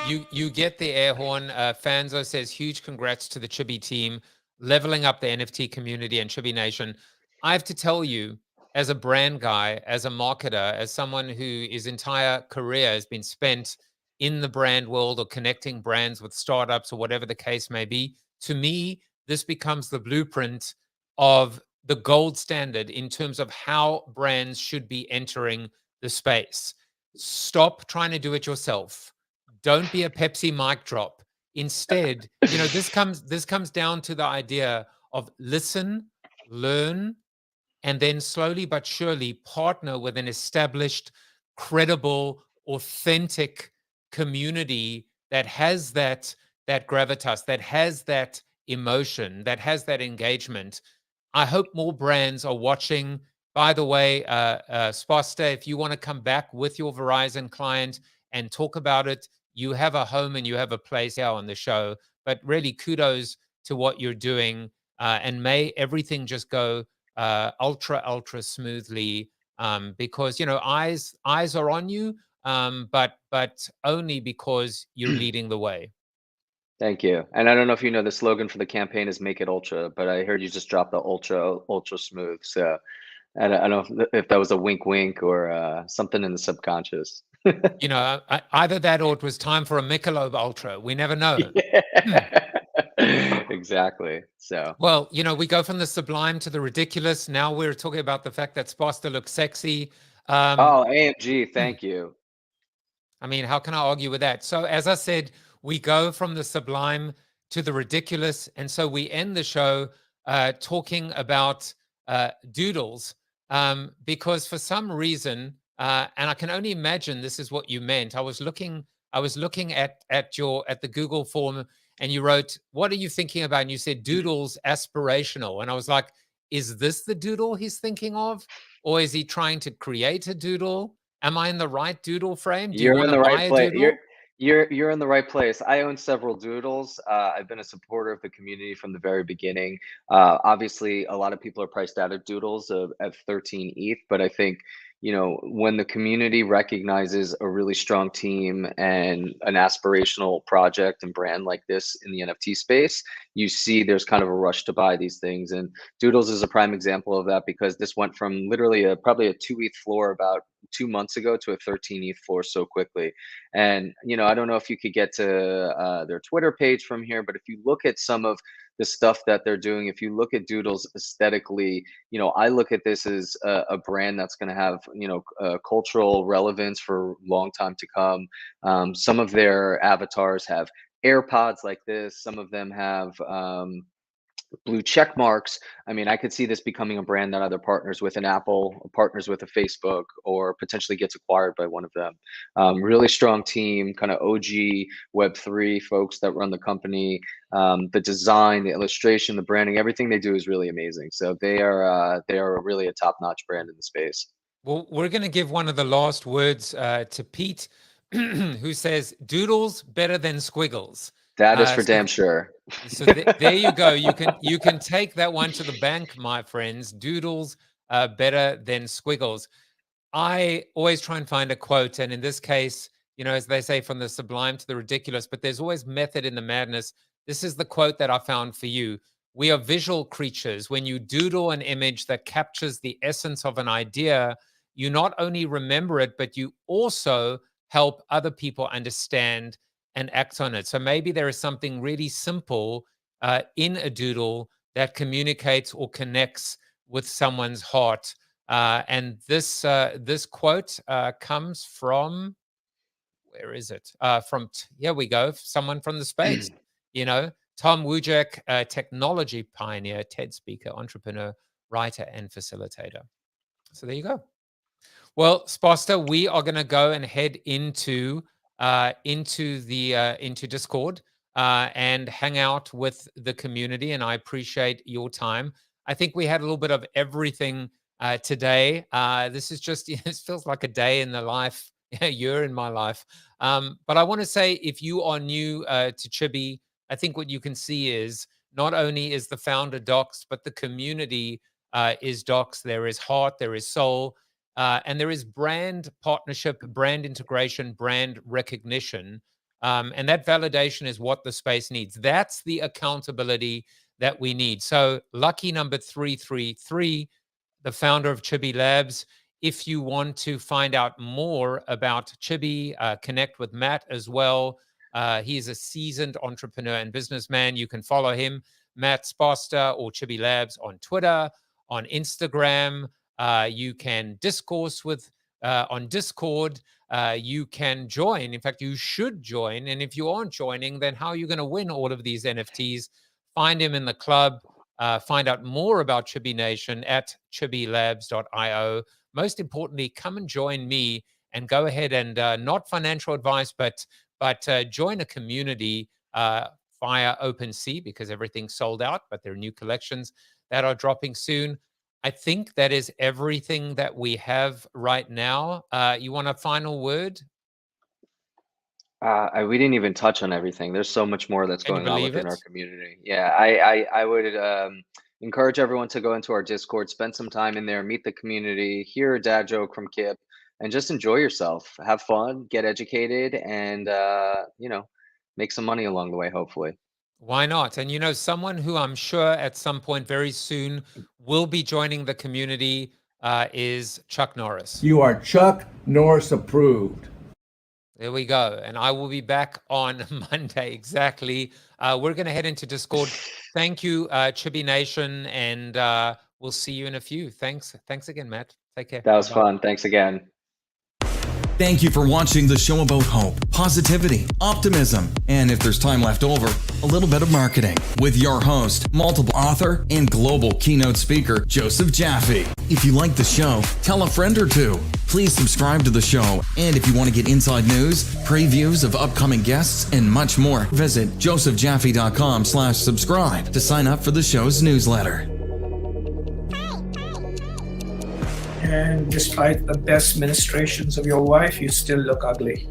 you get the air horn. Fanzo says, huge congrats to the Chibi team, leveling up the NFT community and Chibi Nation. I have to tell you, as a brand guy, as a marketer, as someone whose entire career has been spent in the brand world or connecting brands with startups or whatever the case may be, to me, this becomes the blueprint of the gold standard in terms of how brands should be entering the space. Stop trying to do it yourself. Don't be a Pepsi mic drop. Instead, this comes down to the idea of listen, learn, and then slowly but surely partner with an established, credible, authentic community that has that gravitas, that has that emotion, that has that engagement. I hope more brands are watching. By the way, Sposta, if you want to come back with your Verizon client and talk about it, you have a home and you have a place here on the show. But really, kudos to what you're doing, and may everything just go ultra smoothly, because eyes are on you, but only because you're leading the way. Thank you. And I don't know if you know, the slogan for the campaign is "Make it Ultra," but I heard you just drop the ultra smooth. So I don't know if that was a wink wink or something in the subconscious. Either that or it was time for a Michelob Ultra. We never know. Exactly. So, well, we go from the sublime to the ridiculous. Now we're talking about the fact that Sposta looks sexy. AMG, thank you. I mean, how can I argue with that? So, as I said, we go from the sublime to the ridiculous. And so we end the show talking about Doodles, because for some reason, and I can only imagine this is what you meant. I was looking at the Google form, and you wrote, "What are you thinking about?" And you said Doodles aspirational. And I was like, is this the doodle he's thinking of? Or is he trying to create a doodle? Am I in the right doodle frame? Do you You're want in to the buy right a place. doodle? You're in the right place. I own several Doodles. I've been a supporter of the community from the very beginning. Obviously, a lot of people are priced out of Doodles at 13 ETH, but I think when the community recognizes a really strong team and an aspirational project and brand like this in the NFT space, you see there's kind of a rush to buy these things. And Doodles is a prime example of that, because this went from literally probably a 2 ETH floor about 2 months ago to a 13 ETH floor so quickly. And I don't know if you could get to their Twitter page from here, but if you look at some of the stuff that they're doing, if you look at Doodles aesthetically, I look at this as a brand that's going to have cultural relevance for a long time to come. Some of their avatars have AirPods like this. Some of them have blue check marks. I mean, I could see this becoming a brand that either partners with an Apple, or partners with a Facebook, or potentially gets acquired by one of them. Really strong team, kind of OG Web3 folks that run the company. The design, the illustration, the branding, everything they do is really amazing. So they are really a top-notch brand in the space. Well, we're going to give one of the last words to Pete, who says, "Doodles better than squiggles." That is for damn sure. So there you go. You can take that one to the bank, my friends. Doodles better than squiggles. I always try and find a quote, and in this case, as they say, from the sublime to the ridiculous, but there's always method in the madness. This is the quote that I found for you. "We are visual creatures. When you doodle an image that captures the essence of an idea, you not only remember it, but you also help other people understand and act on it." So maybe there is something really simple in a doodle that communicates or connects with someone's heart. And this quote comes from, where is it? Here we go. Someone from the space. Tom Wujek, technology pioneer, TED speaker, entrepreneur, writer, and facilitator. So there you go. Well, Sposta, we are going to go and head into Discord and hang out with the community. And I appreciate your time. I think we had a little bit of everything today. This is just, it feels like a day in the life, a year in my life. But I want to say, if you are new to Chibi, I think what you can see is not only is the founder doxed, but the community is doxed. There is heart, there is soul, and there is brand partnership, brand integration, brand recognition. And that validation is what the space needs. That's the accountability that we need. So lucky number 333, the founder of Chibi Labs. If you want to find out more about Chibi, connect with Matt as well. He is a seasoned entrepreneur and businessman. You can follow him, Matt Sposta or Chibi Labs, on Twitter, on Instagram. You can discourse with on Discord. You can join. In fact, you should join. And if you aren't joining, then how are you going to win all of these NFTs? Find him in the club. Find out more about Chibi Nation at chibilabs.io. Most importantly, come and join me and go ahead and not financial advice, but join a community via OpenSea, because everything's sold out, but there are new collections that are dropping soon. I think that is everything that we have right now. You want a final word? We didn't even touch on everything. There's so much more that's Can you going on believe within it? our community. Yeah, I would encourage everyone to go into our Discord, spend some time in there, meet the community, hear a dad joke from Kip, and just enjoy yourself. Have fun, get educated, and you know, make some money along the way, hopefully. Why not? And you know, someone who I'm sure at some point very soon will be joining the community is Chuck Norris. You are Chuck Norris approved. There we go. And I will be back on Monday. Exactly. We're going to head into Discord. Thank you, Chibi Nation. And we'll see you in a few. Thanks. Thanks again, Matt. Take care. That was Bye-bye. fun. Thanks again. Thank you for watching the show about hope, positivity, optimism, and if there's time left over, a little bit of marketing with your host, multiple author, and global keynote speaker, Joseph Jaffe. If you like the show, tell a friend or two. Please subscribe to the show, and if you want to get inside news, previews of upcoming guests, and much more, visit josephjaffe.com/subscribe to sign up for the show's newsletter. And despite the best ministrations of your wife, you still look ugly.